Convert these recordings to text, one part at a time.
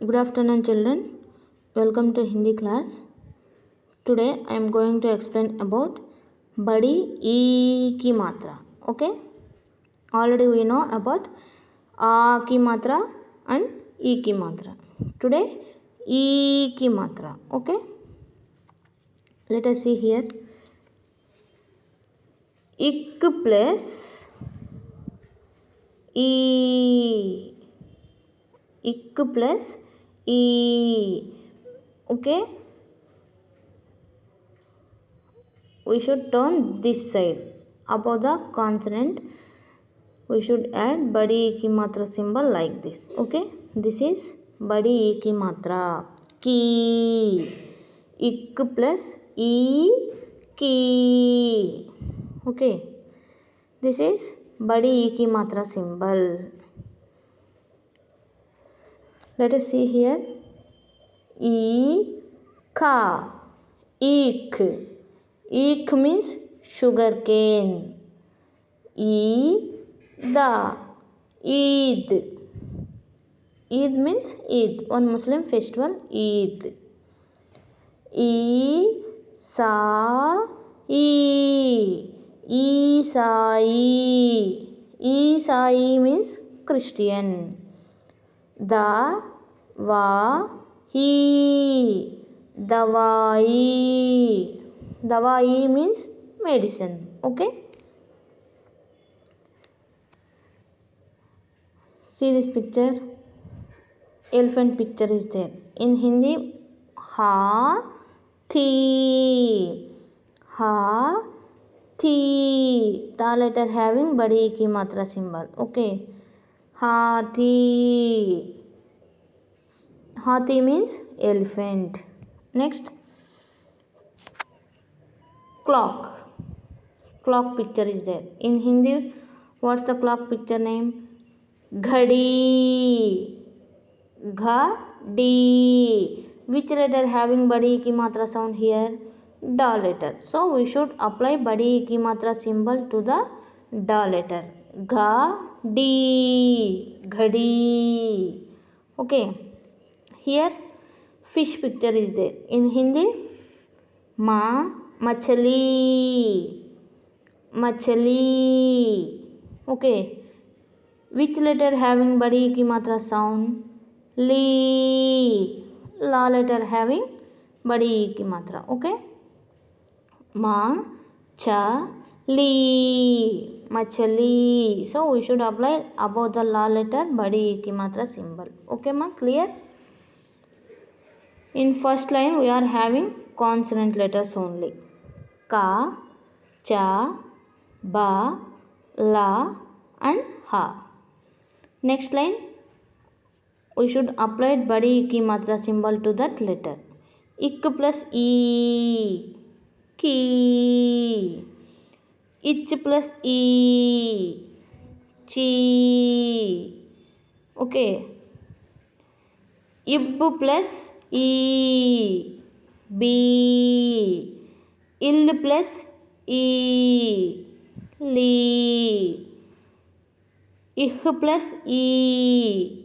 Good afternoon, children. Welcome to Hindi class. Today I am going to explain about badi e ki matra. Okay, already we know about a ki matra and e ki matra. Today e ki matra. Okay, let us see here. Ik plus e, ik plus e. Okay, we should turn this side. Above the consonant we should add badi e ki matra symbol like this. Okay, this is badi e ki matra. Ki, ik plus e, ki. Okay, this is badi e ki matra symbol. Let us see here. E, ka, ik. Ik means sugar cane. Da, Eid. Eid means Eid, one Muslim festival, Eid. Sa, Isai. Isai means Christian. Da, wa, hi. Dawai. Dawai means medicine. Okay, see this picture. Elephant picture is there. In Hindi, Hathi. Ta letter having badi e ki matra symbol. Okay, Hathi. Hathi means elephant. Next, clock. Clock picture is there. In Hindi, what's the clock picture name? Ghadi. Ghadi. Which letter having badi e ki matra sound here? Da letter. So we should apply badi e ki matra symbol to the da letter. Ghadi. Ghadi. Okay, here fish picture is there. In Hindi, machali. Machali. Okay, which letter having badi e ki matra sound? Li. La letter having badi e ki matra. Okay, machali. Machali. So we should apply above the la letter badi e ki matra symbol. Okay ma, clear? In first line we are having consonant letters only. Ka, cha, ba, la and ha. Next line we should apply badi e ki matra symbol to that letter. Ik plus e, ki. Ich plus e, chi. Okay, ib plus e, b. Il plus e, li. Ih plus e,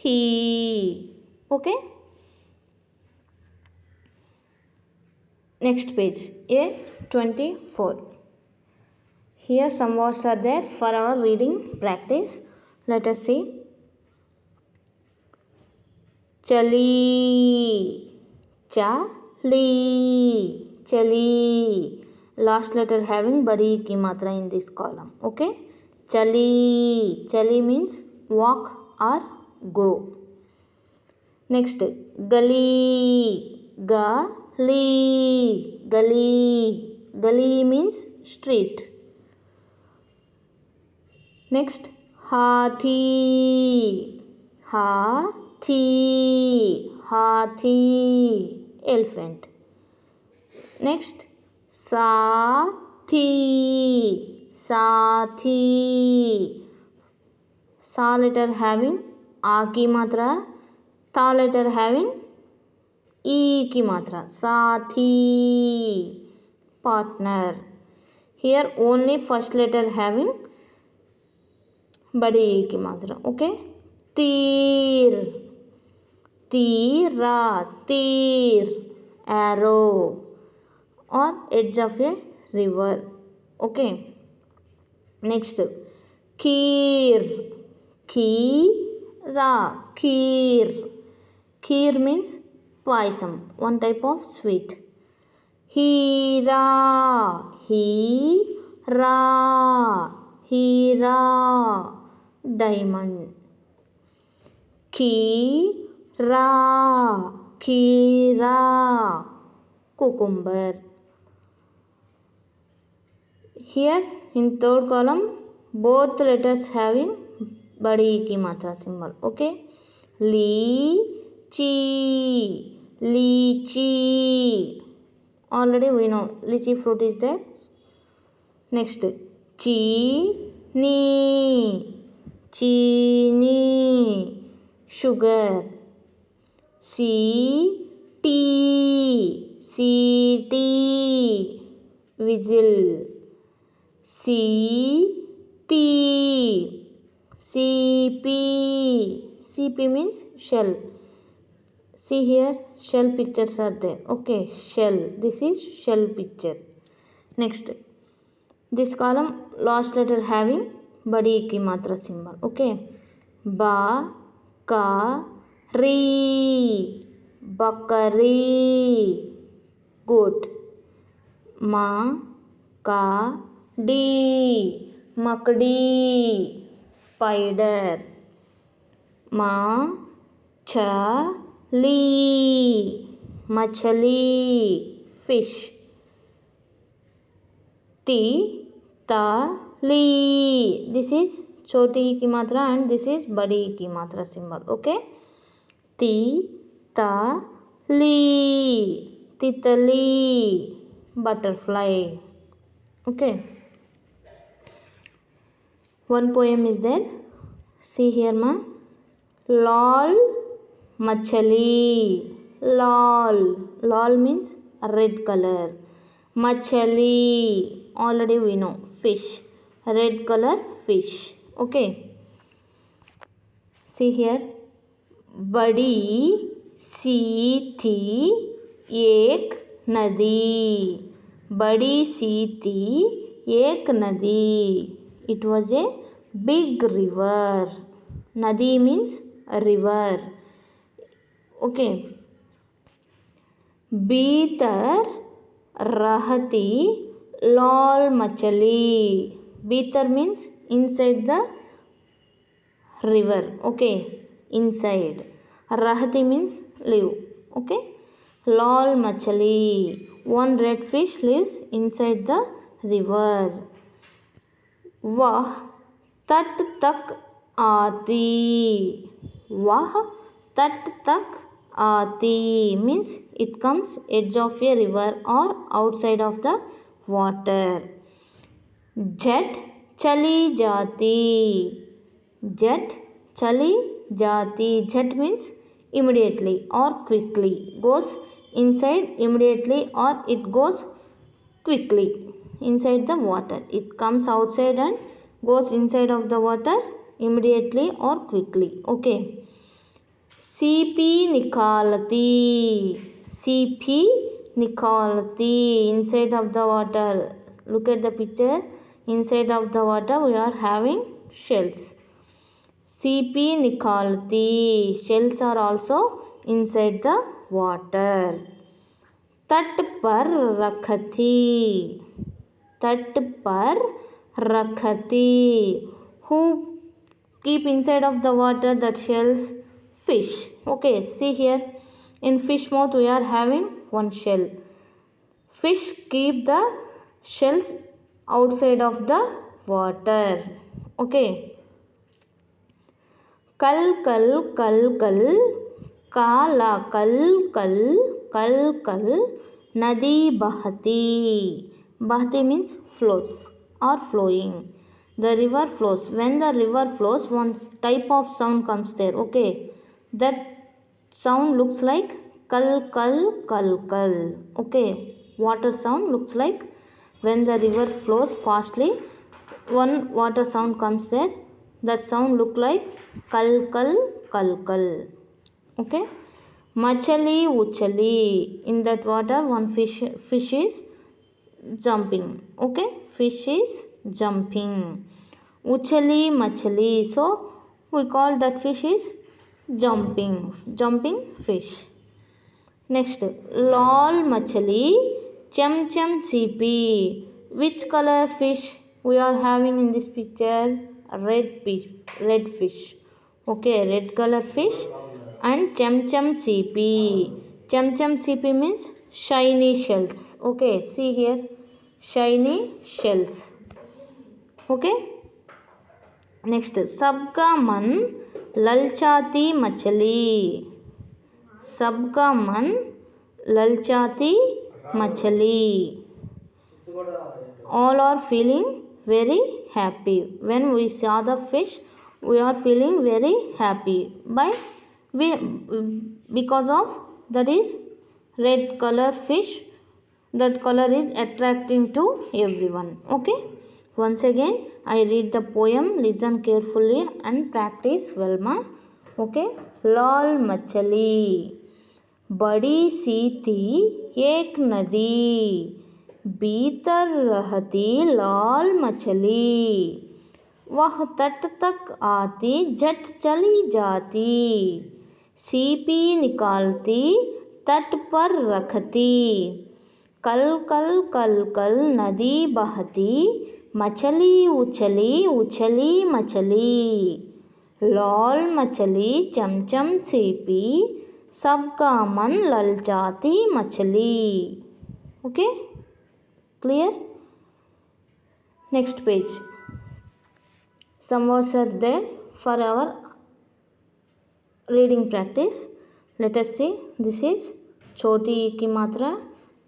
he. Okay, next page, A24. Here some words are there for our reading practice. Let us see. Chali. Chali. Chali. Last letter having badi e ki matra in this column. Okay, chali. Chali means walk or go. Next, gali. Gali. Gali. Gali means street. Next, hathi. Hathi. Hathi, elephant. Next, sathi. Sathi. Sa letter having a ki matra, ta letter having e ki matra. Sathi, partner. Here only first letter having badi e ki matra. Okay, tir. Tira, tir, arrow, or edge of a river. Okay. Next, kheer, kheera, kheer. Kheer means payasam, one type of sweet. Heera, heera, heera, diamond. Kheera, kheera, cucumber. Here in third column, both letters having badi ki matra symbol. Okay. Lychee, lychee. Already we know lychee fruit is there. Next, chini, chini, sugar. City, whistle. CP, CP means shell. See here, shell pictures are there. Okay, shell. This is shell picture. Next, this column last letter having badi ki matra symbol. Okay, ba, ka, ri, bakari, goat. Ma, ka, D, makdi, spider. Ma, cha, li, machali, fish. Ti, ta, li. This is choti ki matra and this is badi ki matra symbol. Okay. Ti, ta, li, titali, butterfly. Okay. One poem is there. See here, ma. Lol, machali. Lol. Lol means red color. Machali. Already we know. Fish. Red color fish. Okay. See here. Badi सी थी एक नदी. बड़ी सी थी एक नदी. It was a big river. Nadi means a river. Okay. भीतर रहती lol machali. Bhitar means inside the river. Okay. Inside. Rahati means live. Okay. Lol machali. One red fish lives inside the river. Wah tat tak aati. Wah tat tak aati means it comes edge of a river or outside of the water. Jet chali jati. Jet chali jati. Jet means immediately or quickly. Goes inside immediately or it goes quickly inside the water. It comes outside and goes inside of the water immediately or quickly. Okay. CP nikalati. CP nikalati. Inside of the water. Look at the picture. Inside of the water we are having shells. CP nikalati. Shells are also inside the water. तट पर रखती. तट पर रखती. Who keep inside of the water that shells? Fish. Okay, see here. In fish mouth we are having one shell. Fish keep the shells outside of the water. Okay. Kal kal kal kal. Kala kal kal kal kal. Nadi bahati. Bahati means flows or flowing. The river flows. When the river flows, one type of sound comes there. Okay. That sound looks like kal kal kal kal. Okay. Water sound looks like when the river flows fastly, one water sound comes there. That sound look like kal kal kal kal. Okay. Machali uchali. In that water one fish is jumping. Okay, fish is jumping. Uchali machali. So we call that fish is jumping fish. Next, lol machali, cham cham CP. Which color fish we are having in this picture? Red fish. Okay, red color fish and cham cham CP. Cham cham CP means shiny shells. Okay, see here, shiny shells. Okay. Next, sabka man lalchati machali. सबका मन ललचाती मछली. All are feeling very happy. When we saw the fish, we are feeling very happy. Because of that is red color fish. That color is attracting to everyone. Okay. Once again, I read the poem. Listen carefully and practice well, ma. Okay. लाल मछली. बड़ी सी थी एक नदी, भीतर रहती लाल मछली, वह तट तक आती झट चली जाती, सीपी निकालती तट पर रखती, कल कल कल कल नदी बहती, मछली उछली उछली मछली, लाल मछली चमचम सीपी, सबका मन ललचाती मछली. Okay, clear? Next page. Some words are there for our reading practice. Let us see. This is choti ki matra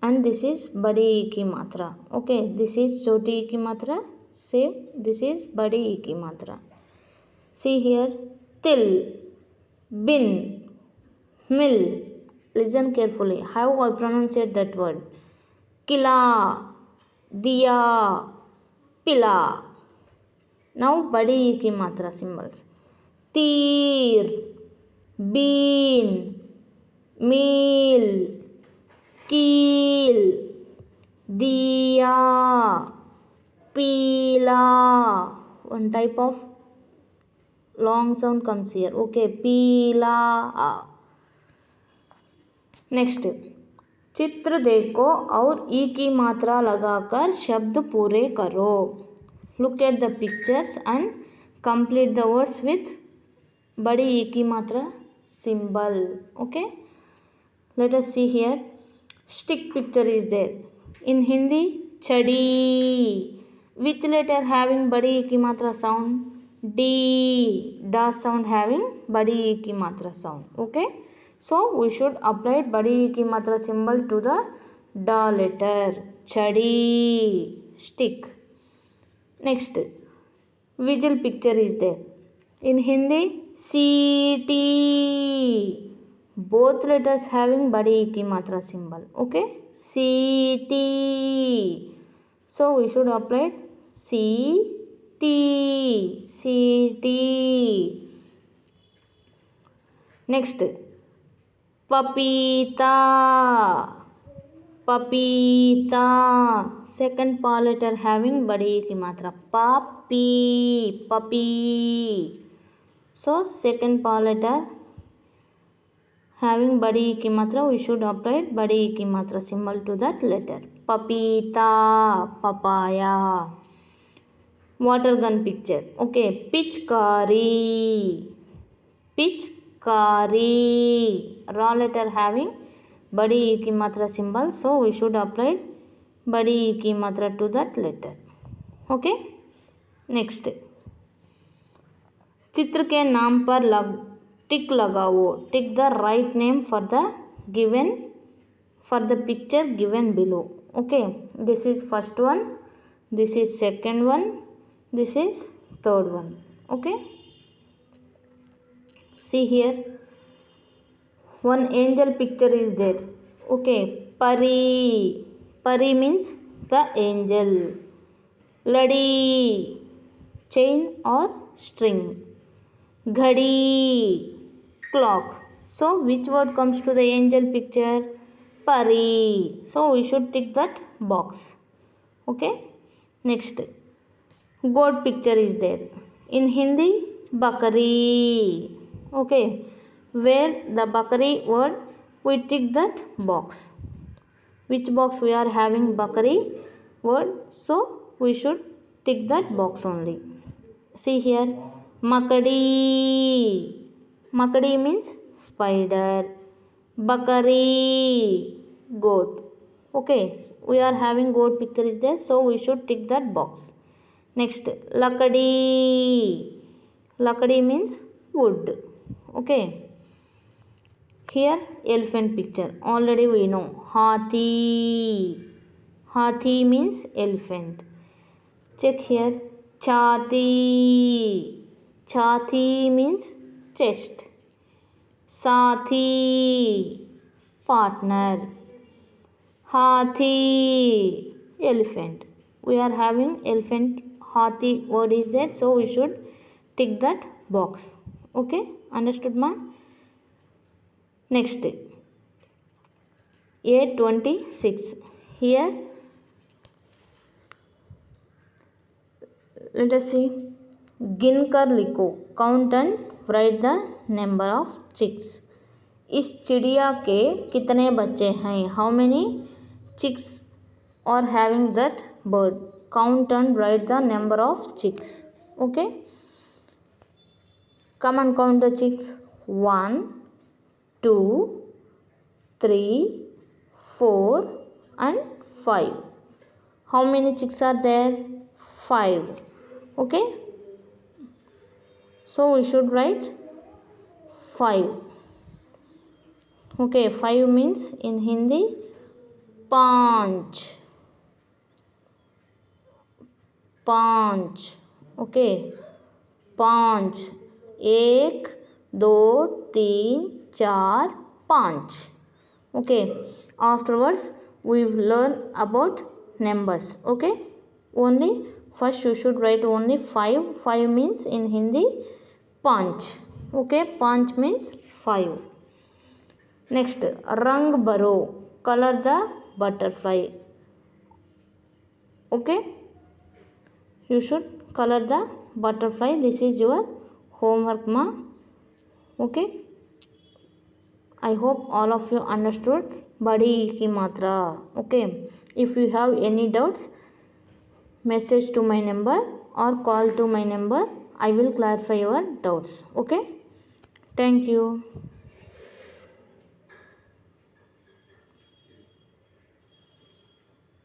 and this is badi ki matra. Okay, this is choti ki matra. Same. This is badi ki matra. See here, till, bin, mill. Listen carefully. How I pronounce that word? Kila, diya, pila. Now badi ki matra symbols. Tir, bean, meal, keel, diya, pila. One type of long sound comes here. Okay, पीला. Next, चित्र देखो और ई की मात्रा लगाकर शब्द पूरे करो. Look at the pictures and complete the words with बड़ी ई की मात्रा symbol. Okay, let us see here. Stick picture is there. In Hindi, chadi. Which letter having badi ई की मात्रा sound? D. Da sound having badi ki matra sound. Okay, so we should apply badi ki matra symbol to the da letter. Chadi, stick. Next, visual picture is there. In Hindi, CT. Both letters having badi ki matra symbol. Okay, CT. So we should apply C T. Next, papita. Second pa letter having badi ki matra. Puppy. So second pa letter having badi ki matra, we should apply badi ki matra symbol to that letter. Papita, papaya. Water gun picture. Okay, pichkari. Raw letter having badi ki matra symbol, so we should apply badi ki matra to that letter. Okay, next, चित्र के नाम पर टिक लगाओ. Tick the right name for the picture given below. Okay, this is first one, this is second one, this is third one. Okay, see here, one angel picture is there. Okay, pari means the angel. Ladi, chain or string. Ghadi, clock. So which word comes to the angel picture? Pari. So we should tick that box. Okay. Next, goat picture is there. In Hindi, bakari. Okay. Where the bakari word, we tick that box. Which box we are having bakari word? So we should tick that box only. See here, makadi. Makadi means spider. Bakari, goat. Okay, we are having goat picture is there, so we should tick that box. Next, lakadi. Lakadi means wood. Okay. Here, elephant picture. Already we know. Hathi. Hathi means elephant. Check here. Chati. Chati means chest. Sathi, partner. Hathi, elephant. We are having elephant, hathi word is there, so we should tick that box. Okay, understood ma? Next, A26. Here, let us see. गिनकर लिखो, count and write the number of chicks. इस चिड़िया के कितने बच्चे हैं? How many chicks are having that bird? Count and write the number of chicks. Okay, come and count the chicks. 1, 2, 3, 4 and 5. How many chicks are there? 5. Okay, so we should write 5. Okay, 5 means in Hindi पांच. पांच. Okay, पांच. 1, 2, 3, 4, 5. Okay, afterwards we will learn about numbers. Okay, only first you should write only 5. 5 means in Hindi पांच. Okay, पांच means 5. Next, rang baro, color the butterfly. Okay, you should color the butterfly. This is your homework ma. Okay, I hope all of you understood badi ki matra. Okay, if you have any doubts, message to my number or call to my number. I will clarify your doubts. Okay, thank you.